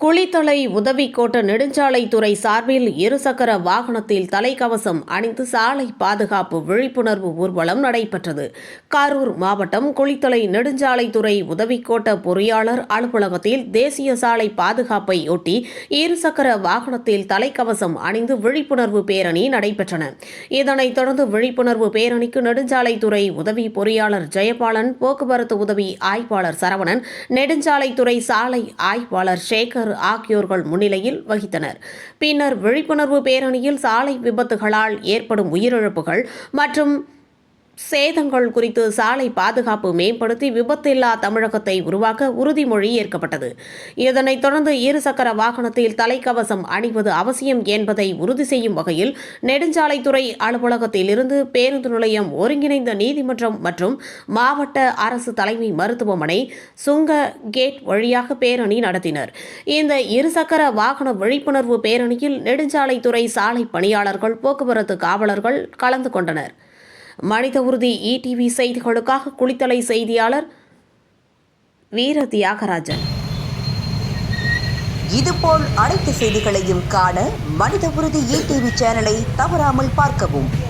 குளித்தலை உதவி கோட்ட நெடுஞ்சாலைத்துறை சார்பில் இருசக்கர வாகனத்தில் தலைக்கவசம் அணிந்து சாலை பாதுகாப்பு விழிப்புணர்வு ஊர்வலம் நடைபெற்றது. கரூர் மாவட்டம் குளித்தலை நெடுஞ்சாலைத்துறை உதவி கோட்ட பொறியாளர் அலுவலகத்தில் தேசிய சாலை பாதுகாப்பை ஒட்டி இருசக்கர வாகனத்தில் தலைக்கவசம் அணிந்து விழிப்புணர்வு பேரணி நடைபெற்றன. இதனைத் தொடர்ந்து விழிப்புணர்வு பேரணிக்கு நெடுஞ்சாலைத்துறை உதவி பொறியாளர் ஜெயபாலன், போக்குவரத்து உதவி ஆய்வாளர் சரவணன், நெடுஞ்சாலைத்துறை சாலை ஆய்வாளர் சேகர் ஆகியோர்கள் முன்னிலையில் வகித்தனர். பின்னர் விழிப்புணர்வு பேரணியில் சாலை விபத்துகளால் ஏற்படும் உயிரிழப்புகள் மற்றும் சேதங்கள் குறித்து சாலை பாதுகாப்பு மேம்படுத்தி விபத்தில்லா தமிழகத்தை உருவாக்க உறுதிமொழி ஏற்கப்பட்டது. இதனைத் தொடர்ந்து இருசக்கர வாகனத்தில் தலைக்கவசம் அணிவது அவசியம் என்பதை உறுதி செய்யும் வகையில் நெடுஞ்சாலைத்துறை அலுவலகத்தில் இருந்து பேருந்து நிலையம், ஒருங்கிணைந்த நீதிமன்றம் மற்றும் மாவட்ட அரசு தலைமை மருத்துவமனை சுங்க கேட் வழியாக பேரணி நடத்தினர். இந்த இருசக்கர வாகன விழிப்புணர்வு பேரணியில் நெடுஞ்சாலைத்துறை சாலை பணியாளர்கள், போக்குவரத்து காவலர்கள் கலந்து கொண்டனர். மனித உறுதி ETV செய்திகளுக்காக குளித்தலை செய்தியாளர் வீர தியாகராஜன். இதுபோல் அனைத்து செய்திகளையும் காண மனித உறுதி ETV சேனலை தவறாமல் பார்க்கவும்.